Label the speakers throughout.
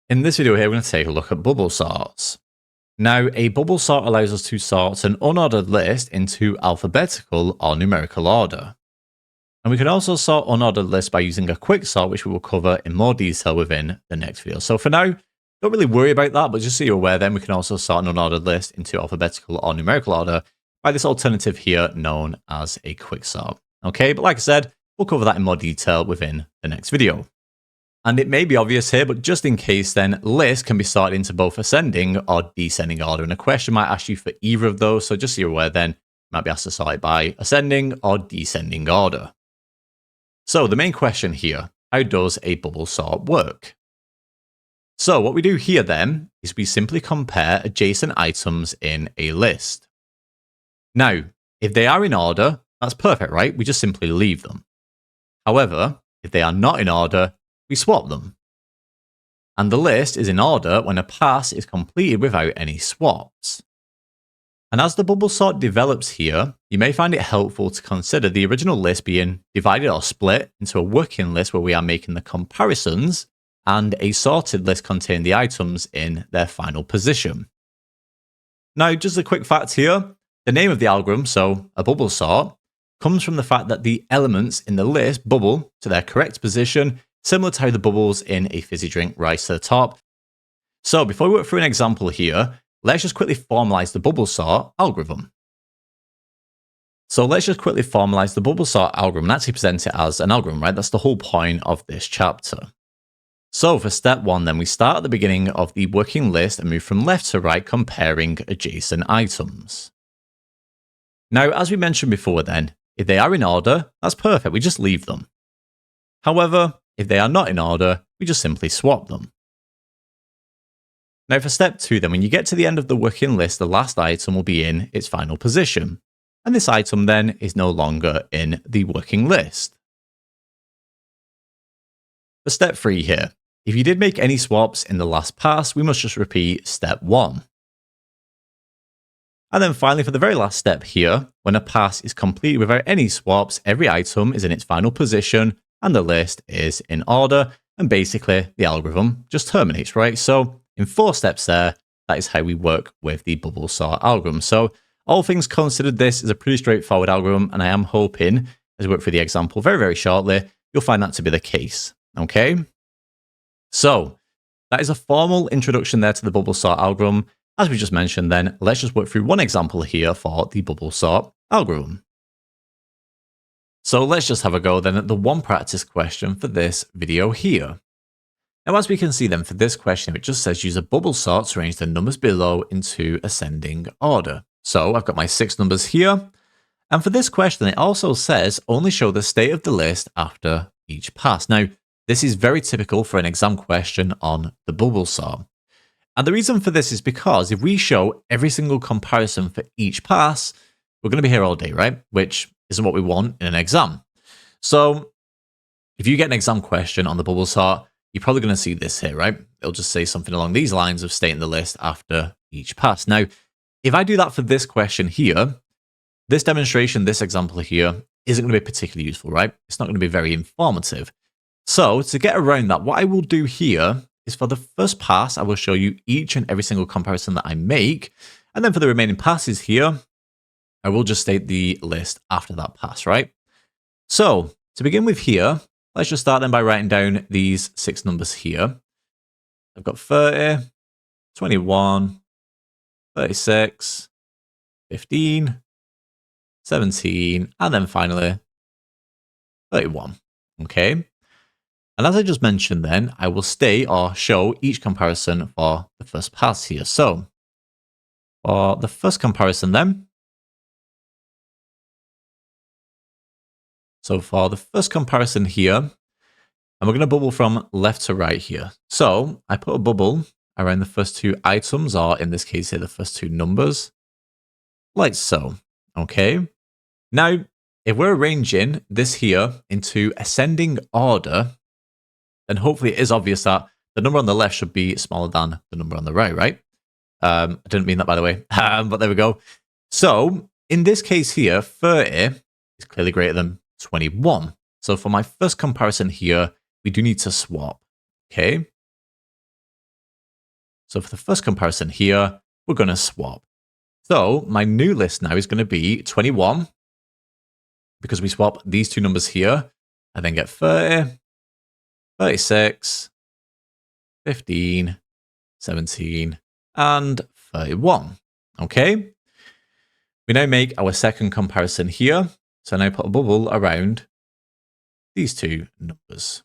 Speaker 1: In this video here, we're going to take a look at bubble sorts. Now, a bubble sort allows us to sort an unordered list into alphabetical or numerical order. And we can also sort unordered lists by using a quick sort, which we will cover in more detail within the next video. So for now, don't really worry about that, but just so you're aware, then we can also sort an unordered list into alphabetical or numerical order by this alternative here known as a quick sort. Okay, but like I said, we'll cover that in more detail within the next video. And it may be obvious here, but just in case then, lists can be sorted into both ascending or descending order. And a question might ask you for either of those. So just so you're aware then, you might be asked to sort it by ascending or descending order. So the main question here, how does a bubble sort work? So what we do here then is we simply compare adjacent items in a list. Now, if they are in order, that's perfect, right? We just simply leave them. However, if they are not in order, we swap them. And the list is in order when a pass is completed without any swaps. And as the bubble sort develops here, you may find it helpful to consider the original list being divided or split into a working list where we are making the comparisons and a sorted list containing the items in their final position. Now, just a quick fact here, the name of the algorithm, so a bubble sort, comes from the fact that the elements in the list bubble to their correct position, similar to how the bubbles in a fizzy drink rise to the top. So before we work through an example here, let's just quickly formalize the bubble sort algorithm. So let's just quickly formalize the bubble sort algorithm and actually present it as an algorithm, right? That's the whole point of this chapter. So for step one, then we start at the beginning of the working list and move from left to right, comparing adjacent items. Now, as we mentioned before then, if they are in order, that's perfect. We just leave them. However, if they are not in order, we just simply swap them. Now for step two, then when you get to the end of the working list, the last item will be in its final position. And this item then is no longer in the working list. For step three here, if you did make any swaps in the last pass, we must just repeat step one. And then finally, for the very last step here, when a pass is completed without any swaps, every item is in its final position and the list is in order. And basically, the algorithm just terminates, right? So in 4 steps there, that is how we work with the bubble sort algorithm. So all things considered, this is a pretty straightforward algorithm. And I am hoping, as we work through the example very, very shortly, you'll find that to be the case. Okay? So that is a formal introduction there to the bubble sort algorithm. As we just mentioned then, let's just work through one example here for the bubble sort algorithm. So let's just have a go then at the one practice question for this video here. Now, as we can see then for this question, it just says use a bubble sort to arrange the numbers below into ascending order. So I've got my 6 numbers here. And for this question, it also says only show the state of the list after each pass. Now, this is very typical for an exam question on the bubble sort. And the reason for this is because if we show every single comparison for each pass, we're going to be here all day, right? Which isn't what we want in an exam. So if you get an exam question on the bubble sort, you're probably going to see this here, right? It'll just say something along these lines of stating the list after each pass. Now, if I do that for this question here, this demonstration, this example here, isn't going to be particularly useful, right? It's not going to be very informative. So to get around that, what I will do here is for the first pass, I will show you each and every single comparison that I make. And then for the remaining passes here, I will just state the list after that pass, right? So to begin with here, let's just start then by writing down these 6 numbers here. I've got 30, 21, 36, 15, 17, and then finally 31, okay? And as I just mentioned then, I will state or show each comparison for the first pass here. So for the first comparison then, here, and we're going to bubble from left to right here. So I put a bubble around the first 2 items, or in this case here, the first 2 numbers, like so, okay? Now, if we're arranging this here into ascending order, then hopefully it is obvious that the number on the left should be smaller than the number on the right, right? I didn't mean that, by the way, but there we go. So in this case here, 30 is clearly greater than 21. So for my first comparison here, we do need to swap, okay? So for the first comparison here, we're going to swap. So my new list now is going to be 21, because we swap these two numbers here, and then get 30, 36, 15, 17, and 31. Okay? We now make our second comparison here. So now put a bubble around these two numbers.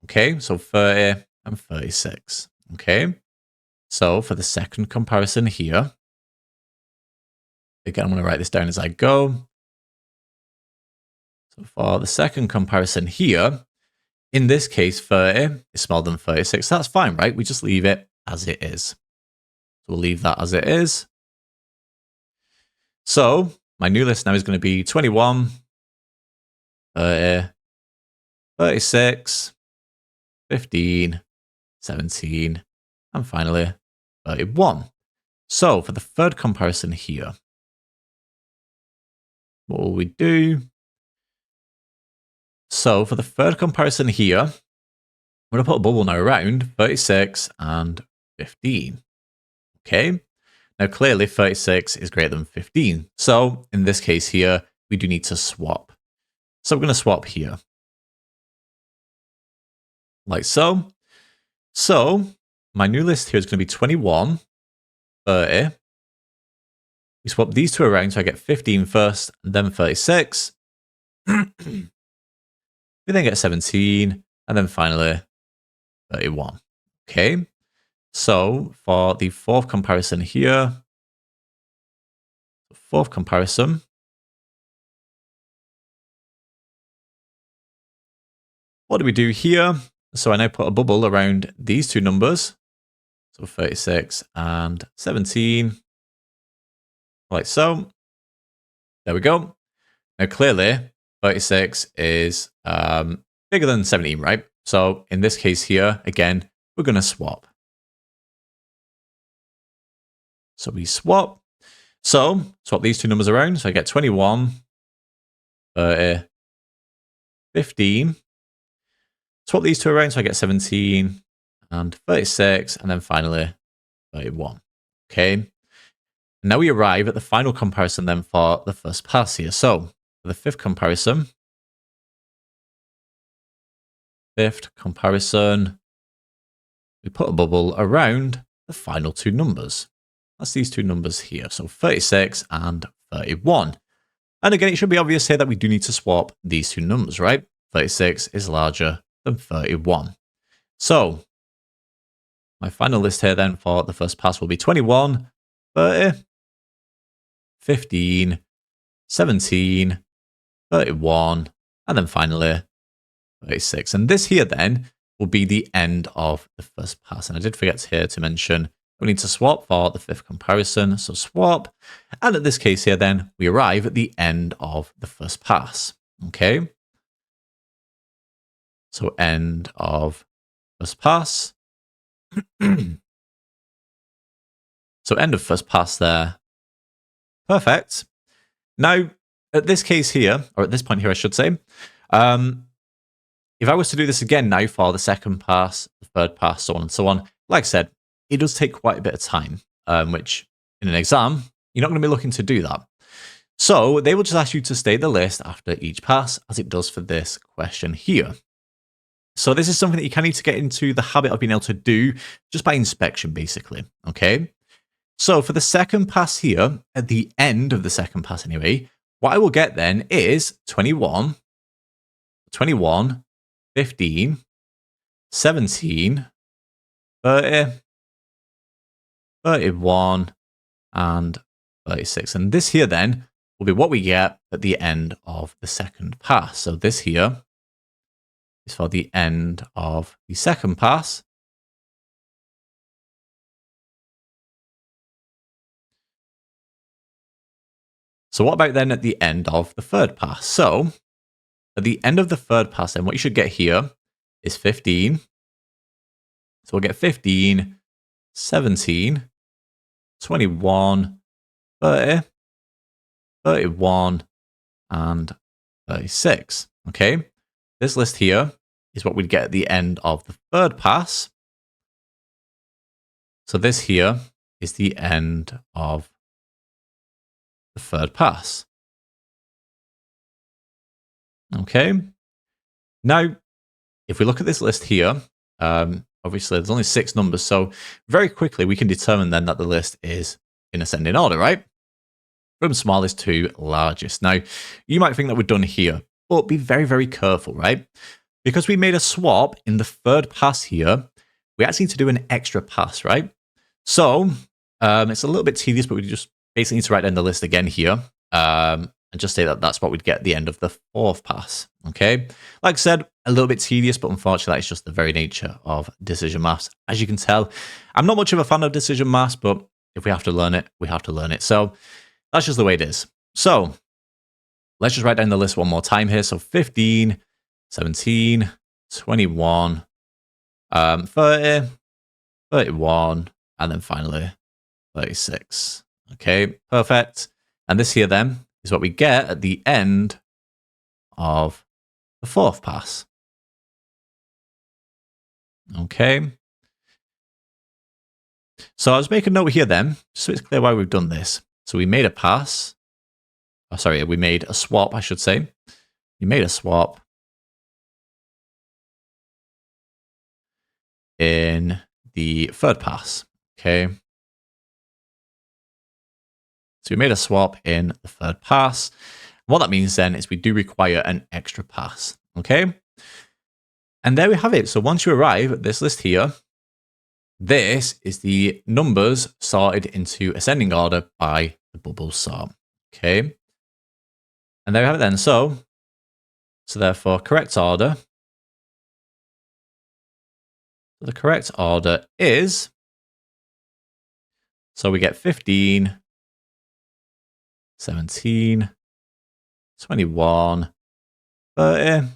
Speaker 1: Okay, so 30 and 36. Okay, so for the second comparison here, again, I'm going to write this down as I go. So for the second comparison here, in this case, 30 is smaller than 36. That's fine, right? We just leave it as it is. So we'll leave that as it is. So my new list now is going to be 21, 30, 36, 15, 17, and finally 31. So for the third comparison here, what will we do? So for the third comparison here, I'm going to put a bubble now around 36 and 15. Okay, now clearly 36 is greater than 15. So in this case here, we do need to swap. So we're going to swap here. Like so. So my new list here is going to be 21, 30. We swap these two around, so I get 15 first, and then 36. We then get 17, and then finally 31. Okay, so for the fourth comparison here, what do we do here? So I now put a bubble around these two numbers, so 36 and 17, like so. There we go. Now clearly 36 is bigger than 17, right? So in this case here, again, we're going to swap. So we swap. So swap these two numbers around. So I get 21, 30, 15. Swap these two around, so I get 17 and 36, and then finally 31. Okay. Now we arrive at the final comparison then for the first pass here. So for the fifth comparison, we put a bubble around the final two numbers. That's these two numbers here. So 36 and 31. And again, it should be obvious here that we do need to swap these two numbers, right? 36 is larger than 31. So my final list here then for the first pass will be 21, 30, 15, 17, 31, and then finally 36. And this here then will be the end of the first pass. And I did forget here to mention we need to swap for the fifth comparison. So swap. And in this case here then, we arrive at the end of the first pass. Okay. So end of first pass. So end of first pass there. Perfect. Now, at this case here, or at this point here, I should say, if I was to do this again now for the second pass, the third pass, so on and so on, like I said, it does take quite a bit of time, which in an exam, you're not going to be looking to do that. So they will just ask you to state the list after each pass, as it does for this question here. So this is something that you kind of need to get into the habit of being able to do just by inspection, basically. Okay. So for the second pass here, at the end of the second pass anyway, what I will get then is 21, 15, 17, 30, 31, and 36. And this here then will be what we get at the end of the second pass. So this here is for the end of the second pass. So what about then at the end of the third pass? So at the end of the third pass, then what you should get here is 15. So we'll get 15, 17, 21, 30, 31, and 36. Okay. This list here is what we'd get at the end of the third pass. So this here is the end of the third pass. Okay. Now, if we look at this list here, obviously there's only 6 numbers, so very quickly we can determine then that the list is in ascending order, right? From smallest to largest. Now, you might think that we're done here, but be very, very careful, right? Because we made a swap in the third pass here, we actually need to do an extra pass, right? So it's a little bit tedious, but we just basically need to write down the list again here and just say that that's what we'd get at the end of the fourth pass, okay? Like I said, a little bit tedious, but unfortunately, it's just the very nature of decision maths. As you can tell, I'm not much of a fan of decision maths, but if we have to learn it, we have to learn it. So that's just the way it is. So let's just write down the list one more time here. So 15, 17, 21, 30, 31, and then finally 36. Okay, perfect. And this here then is what we get at the end of the fourth pass. Okay. So I was making a note here then, just so it's clear why we've done this. So we made a pass. Oh, sorry, we made a swap, I should say. We made a swap in the third pass. Okay. So we made a swap in the third pass. What that means then is we do require an extra pass. Okay. And there we have it. So once you arrive at this list here, this is the numbers sorted into ascending order by the bubble sort. Okay. And there we have it then. So therefore, correct order. The correct order is, so we get 15, 17, 21, 30,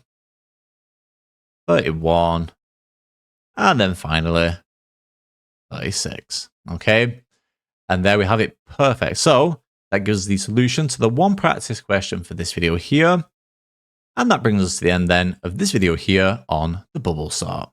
Speaker 1: 31, and then finally 36. Okay. And there we have it. Perfect. So that gives us the solution to the one practice question for this video here. And that brings us to the end then of this video here on the bubble sort.